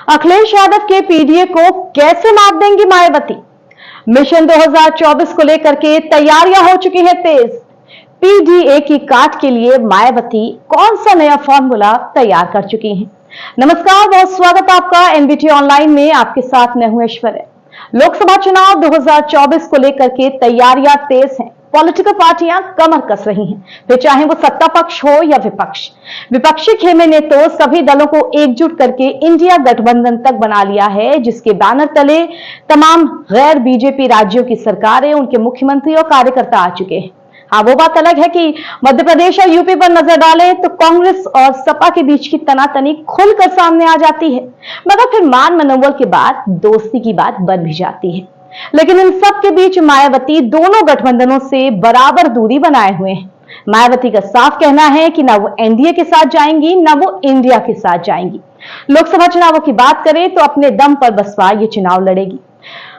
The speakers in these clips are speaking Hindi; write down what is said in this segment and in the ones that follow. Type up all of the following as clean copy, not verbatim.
अखिलेश यादव के पीडीए को कैसे मात देंगी मायावती? मिशन 2024 को लेकर के तैयारियां हो चुकी हैं तेज। पीडीए की काट के लिए मायावती कौन सा नया फॉर्मूला तैयार कर चुकी हैं? नमस्कार, बहुत स्वागत है आपका एनबीटी ऑनलाइन में। आपके साथ मैं हूं ऐश्वर्या। लोकसभा चुनाव 2024 को लेकर के तैयारियां तेज हैं। पॉलिटिकल पार्टियां कमर कस रही हैं, फिर चाहे वो सत्ता पक्ष हो या विपक्ष। विपक्षी खेमे ने तो सभी दलों को एकजुट करके इंडिया गठबंधन तक बना लिया है, जिसके बैनर तले तमाम गैर बीजेपी राज्यों की सरकारें, उनके मुख्यमंत्री और कार्यकर्ता आ चुके हैं। हाँ, वो बात अलग है कि मध्य प्रदेश और यूपी पर नजर डालें तो कांग्रेस और सपा के बीच की तनातनी खुलकर सामने आ जाती है, मगर फिर मान मनोबल के बाद दोस्ती की बात बन भी जाती है। लेकिन इन सब के बीच मायावती दोनों गठबंधनों से बराबर दूरी बनाए हुए हैं। मायावती का साफ कहना है कि ना वो एनडीए के साथ जाएंगी, ना वो इंडिया के साथ जाएंगी। लोकसभा चुनावों की बात करें तो अपने दम पर बसपा ये चुनाव लड़ेगी।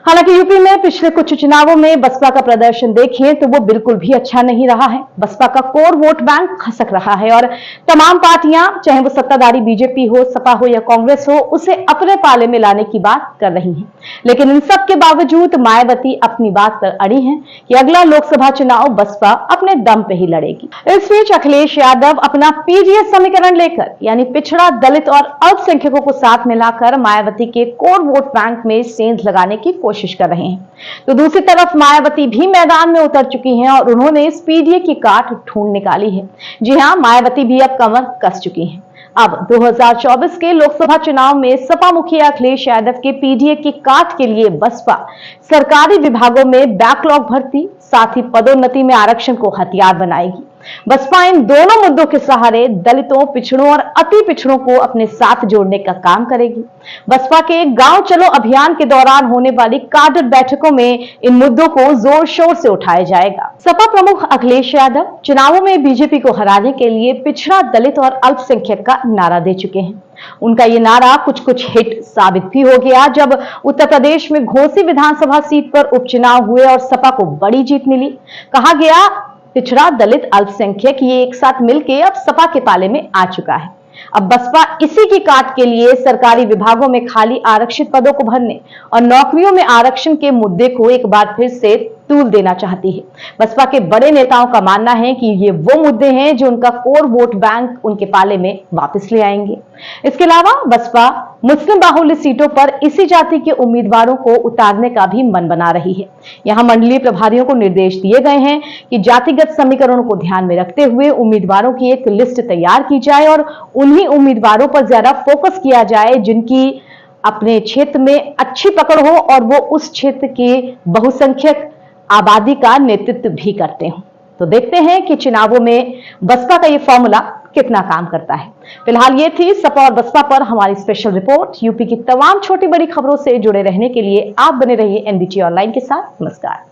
हालांकि यूपी में पिछले कुछ चुनावों में बसपा का प्रदर्शन देखें तो वो बिल्कुल भी अच्छा नहीं रहा है। बसपा का कोर वोट बैंक खसक रहा है और तमाम पार्टियां, चाहे वो सत्ताधारी बीजेपी हो, सपा हो या कांग्रेस हो, उसे अपने पाले में लाने की बात कर रही हैं। लेकिन इन सब के बावजूद मायावती अपनी बात पर अड़ी हैं कि अगला लोकसभा चुनाव बसपा अपने दम पे ही लड़ेगी। इस बीच अखिलेश यादव अपना पीडीए समीकरण लेकर, यानी पिछड़ा, दलित और अल्पसंख्यकों को साथ मिलाकर मायावती के कोर वोट बैंक में सेंध लगाने की कोशिश कर रहे हैं। तो दूसरी तरफ मायावती भी मैदान में उतर चुकी हैं और उन्होंने इस पीडीए की काट ढूंढ निकाली है। जी हां, मायावती भी अब कमर कस चुकी हैं। अब 2024 के लोकसभा चुनाव में सपा मुखिया अखिलेश यादव के पीडीए की काट के लिए बसपा सरकारी विभागों में बैकलॉग भर्ती, साथ ही पदोन्नति में आरक्षण को हथियार बनाएगी। बसपा इन दोनों मुद्दों के सहारे दलितों, पिछड़ों और अति पिछड़ों को अपने साथ जोड़ने का काम करेगी। बसपा के गांव चलो अभियान के दौरान होने वाली काडर बैठकों में इन मुद्दों को जोर शोर से उठाया जाएगा। सपा प्रमुख अखिलेश यादव चुनावों में बीजेपी को हराने के लिए पिछड़ा, दलित और अल्पसंख्यक का नारा दे चुके हैं। उनका ये नारा कुछ हिट साबित भी हो गया जब उत्तर प्रदेश में घोसी विधानसभा सीट पर उपचुनाव हुए और सपा को बड़ी जीत मिली। कहा गया पिछड़ा, दलित, अल्पसंख्यक ये एक साथ मिलकर अब सपा के पाले में आ चुका है। अब बसपा इसी की काट के लिए सरकारी विभागों में खाली आरक्षित पदों को भरने और नौकरियों में आरक्षण के मुद्दे को एक बार फिर से तूल देना चाहती है। बसपा के बड़े नेताओं का मानना है कि ये वो मुद्दे हैं जो उनका कोर वोट बैंक उनके पाले में वापस ले आएंगे। इसके अलावा बसपा मुस्लिम बाहुल्य सीटों पर इसी जाति के उम्मीदवारों को उतारने का भी मन बना रही है। यहां मंडलीय प्रभारियों को निर्देश दिए गए हैं कि जातिगत समीकरणों को ध्यान में रखते हुए उम्मीदवारों की एक लिस्ट तैयार की जाए और उन्हीं उम्मीदवारों पर ज्यादा फोकस किया जाए जिनकी अपने क्षेत्र में अच्छी पकड़ हो और वो उस क्षेत्र के बहुसंख्यक आबादी का नेतृत्व भी करते हो। तो देखते हैं कि चुनावों में बसपा का ये फॉर्मूला कितना काम करता है। फिलहाल ये थी सपा और बसपा पर हमारी स्पेशल रिपोर्ट। यूपी की तमाम छोटी बड़ी खबरों से जुड़े रहने के लिए आप बने रहिए एनबीटी ऑनलाइन के साथ। नमस्कार।